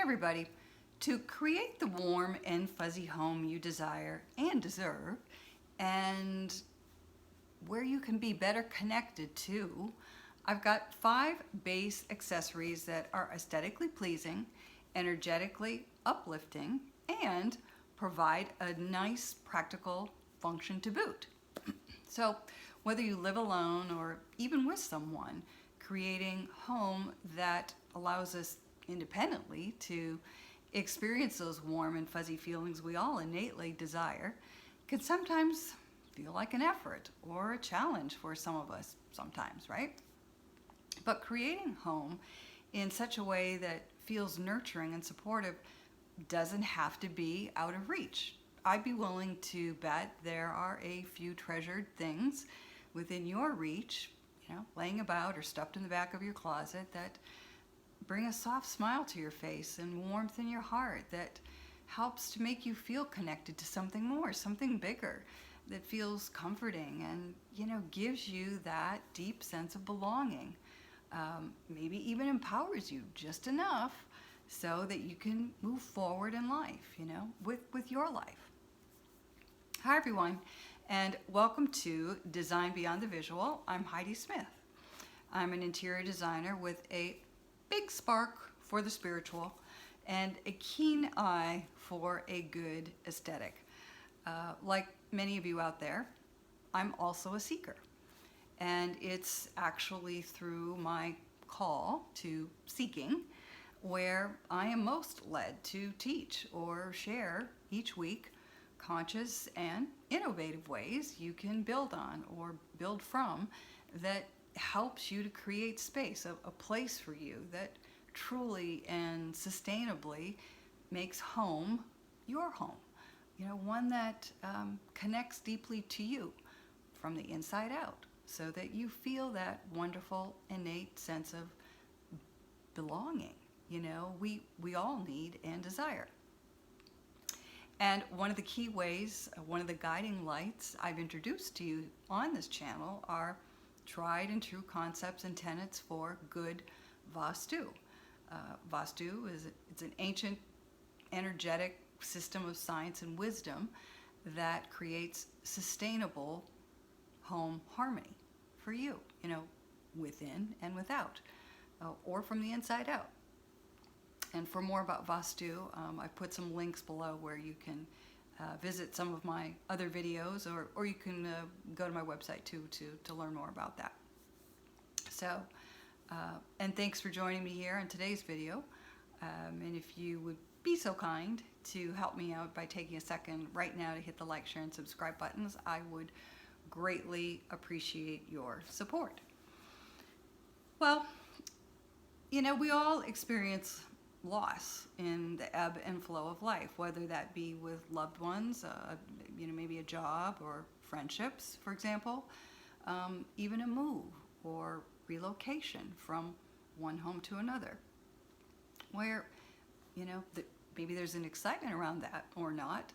everybody. To create the warm and fuzzy home you desire and deserve, and where you can be better connected to, I've got 5 base accessories that are aesthetically pleasing, energetically uplifting, and provide a nice practical function to boot. So whether you live alone or even with someone, creating home that allows us independently to experience those warm and fuzzy feelings we all innately desire can sometimes feel like an effort or a challenge for some of us sometimes, right? But creating home in such a way that feels nurturing and supportive doesn't have to be out of reach. I'd be willing to bet there are a few treasured things within your reach, laying about or stuffed in the back of your closet that bring a soft smile to your face and warmth in your heart that helps to make you feel connected to something more, something bigger, that feels comforting and, gives you that deep sense of belonging. Maybe even empowers you just enough so that you can move forward in life, with your life. Hi, everyone, and welcome to Design Beyond the Visual. I'm Heidi Smith. I'm an interior designer with a big spark for the spiritual and a keen eye for a good aesthetic. Like many of you out there, I'm also a seeker. And it's actually through my call to seeking where I am most led to teach or share each week conscious and innovative ways you can build on or build from that helps you to create space, a place for you that truly and sustainably makes home your home. One that connects deeply to you from the inside out so that you feel that wonderful innate sense of belonging, we all need and desire. And one of the key ways, one of the guiding lights I've introduced to you on this channel are tried and true concepts and tenets for good Vastu. Vastu it's an ancient energetic system of science and wisdom that creates sustainable home harmony for you, within and without, or from the inside out. And for more about Vastu, I've put some links below where you can visit some of my other videos, or you can go to my website too to learn more about that. So, and thanks for joining me here in today's video. And if you would be so kind to help me out by taking a second right now to hit the like, share, and subscribe buttons, I would greatly appreciate your support. Well, we all experience loss in the ebb and flow of life, whether that be with loved ones, maybe a job or friendships, for example, even a move or relocation from one home to another, where, maybe there's an excitement around that or not,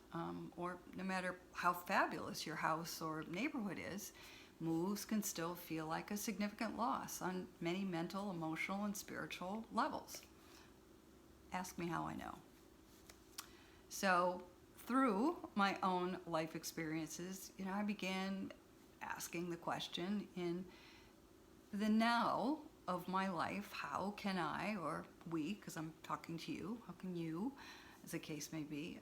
or no matter how fabulous your house or neighborhood is, moves can still feel like a significant loss on many mental, emotional, and spiritual levels. Ask me how I know. So through my own life experiences, I began asking the question in the now of my life, how can I, or we, because I'm talking to you, how can you, as the case may be,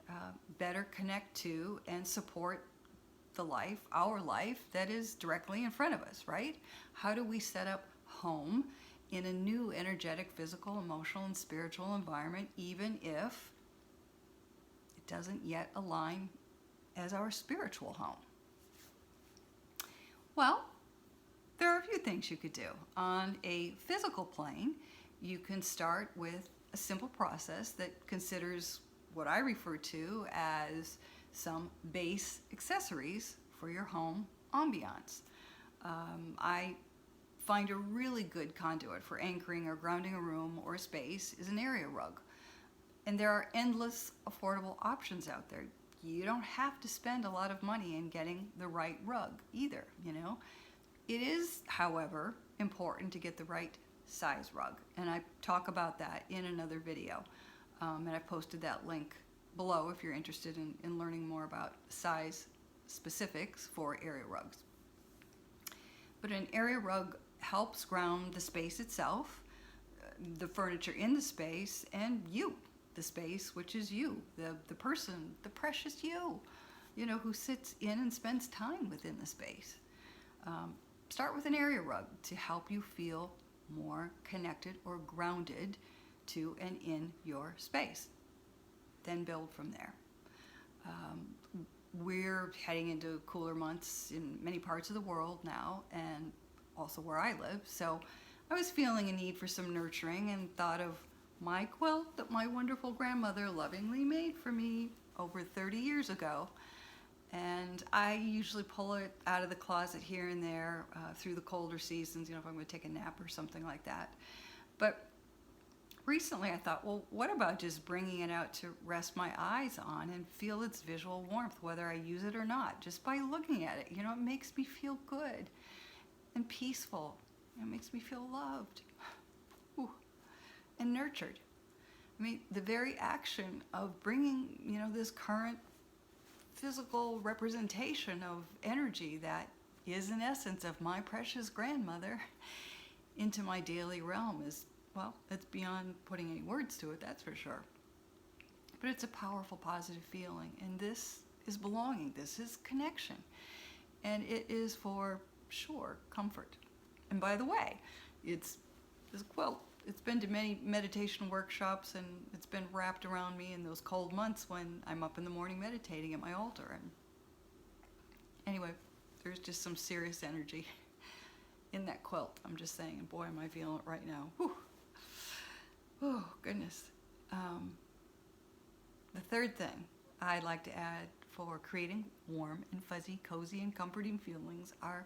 better connect to and support the life, our life, that is directly in front of us, right? How do we set up home in a new energetic, physical, emotional, and spiritual environment, even if it doesn't yet align as our spiritual home? Well, there are a few things you could do. On a physical plane, you can start with a simple process that considers what I refer to as some base accessories for your home ambiance. I find a really good conduit for anchoring or grounding a room or a space is an area rug. And there are endless affordable options out there. You don't have to spend a lot of money in getting the right rug either, It is, however, important to get the right size rug, and I talk about that in another video. And I posted that link below if you're interested in learning more about size specifics for area rugs. But an area rug helps ground the space itself, the furniture in the space, and you, the space, which is you, the person, the precious you know, who sits in and spends time within the space. Start with an area rug to help you feel more connected or grounded to and in your space. Then build from there. We're heading into cooler months in many parts of the world now, and also where I live. So I was feeling a need for some nurturing and thought of my quilt that my wonderful grandmother lovingly made for me over 30 years ago. And I usually pull it out of the closet here and there through the colder seasons, you know, if I'm going to take a nap or something like that. But recently I thought, well, what about just bringing it out to rest my eyes on and feel its visual warmth, whether I use it or not, just by looking at it. You know, it makes me feel good and peaceful. It makes me feel loved and nurtured. I mean, the very action of bringing, you know, this current physical representation of energy that is in essence of my precious grandmother into my daily realm is, well, it's beyond putting any words to it, that's for sure. But it's a powerful, positive feeling, and this is belonging, this is connection, and it is for sure comfort. And by the way, it's this quilt, it's been to many meditation workshops, and it's been wrapped around me in those cold months when I'm up in the morning meditating at my altar. And anyway, there's just some serious energy in that quilt, I'm just saying, and boy, am I feeling it right now. Whew. Oh, goodness. The third thing I'd like to add for creating warm and fuzzy, cozy, and comforting feelings are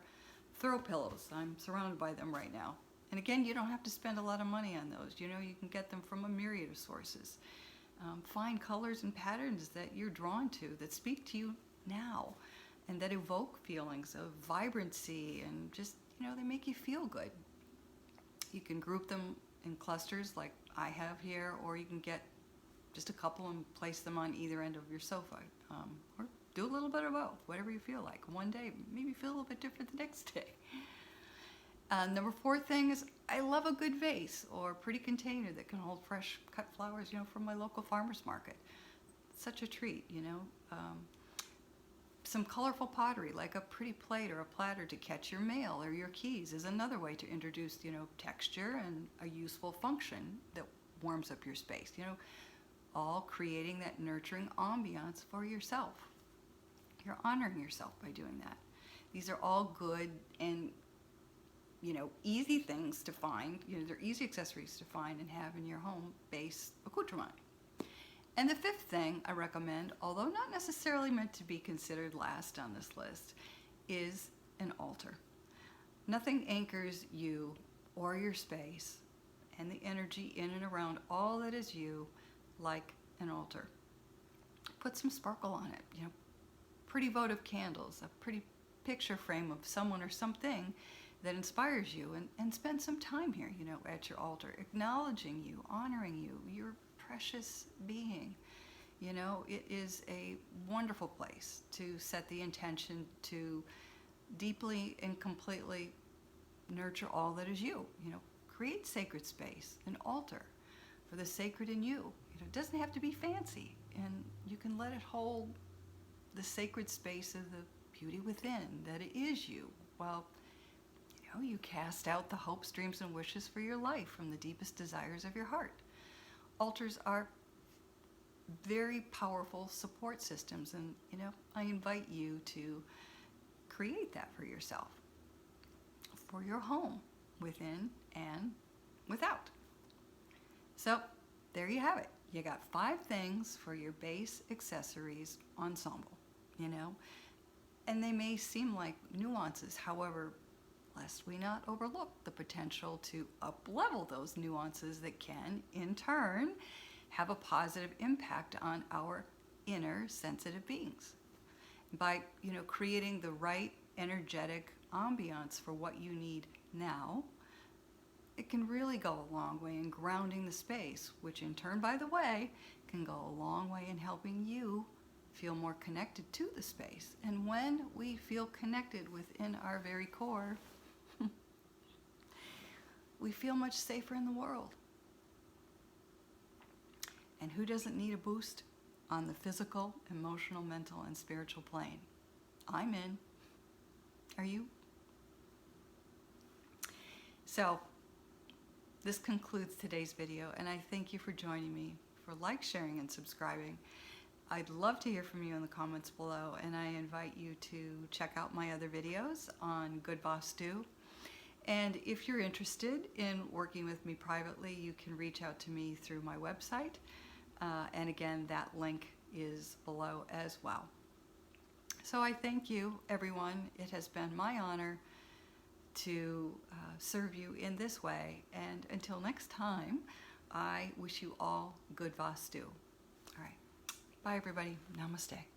throw pillows. I'm surrounded by them right now. And again, you don't have to spend a lot of money on those. You know, you can get them from a myriad of sources. Find colors and patterns that you're drawn to, that speak to you now, and that evoke feelings of vibrancy and just, you know, they make you feel good. You can group them in clusters like I have here, or you can get just a couple and place them on either end of your sofa. Or do a little bit of both, whatever you feel like. One day, maybe feel a little bit different the next day. Number 4 thing is I love a good vase or pretty container that can hold fresh cut flowers, you know, from my local farmer's market. It's such a treat, you know. Some colorful pottery, like a pretty plate or a platter to catch your mail or your keys, is another way to introduce, you know, texture and a useful function that warms up your space, you know, all creating that nurturing ambiance for yourself. You're honoring yourself by doing that. These are all good and, you know, easy things to find. You know, they're easy accessories to find and have in your home base accoutrement. And the 5th thing I recommend, although not necessarily meant to be considered last on this list, is an altar. Nothing anchors you or your space and the energy in and around all that is you like an altar. Put some sparkle on it, you know, pretty votive candles, a pretty picture frame of someone or something that inspires you, and spend some time here, you know, at your altar, acknowledging you, honoring you, your precious being. You know, it is a wonderful place to set the intention to deeply and completely nurture all that is you. You know, create sacred space, an altar for the sacred in you. You know, it doesn't have to be fancy, and you can let it hold the sacred space of the beauty within that it is you. Well, you know, you cast out the hopes, dreams, and wishes for your life from the deepest desires of your heart. Altars are very powerful support systems, and, you know, I invite you to create that for yourself, for your home, within and without. So there you have it. You got 5 things for your base accessories ensemble, you know, and they may seem like nuances. However, lest we not overlook the potential to up-level those nuances that can, in turn, have a positive impact on our inner sensitive beings. By, you know, creating the right energetic ambiance for what you need now, it can really go a long way in grounding the space, which in turn, by the way, can go a long way in helping you feel more connected to the space. And when we feel connected within our very core, we feel much safer in the world. And who doesn't need a boost on the physical, emotional, mental, and spiritual plane? I'm in. Are you? So, this concludes today's video, and I thank you for joining me, for sharing, and subscribing. I'd love to hear from you in the comments below, and I invite you to check out my other videos on Good Boss Do. And if you're interested in working with me privately, you can reach out to me through my website. And again, that link is below as well. So I thank you, everyone. It has been my honor to serve you in this way. And until next time, I wish you all good Vastu. All right. Bye, everybody. Namaste.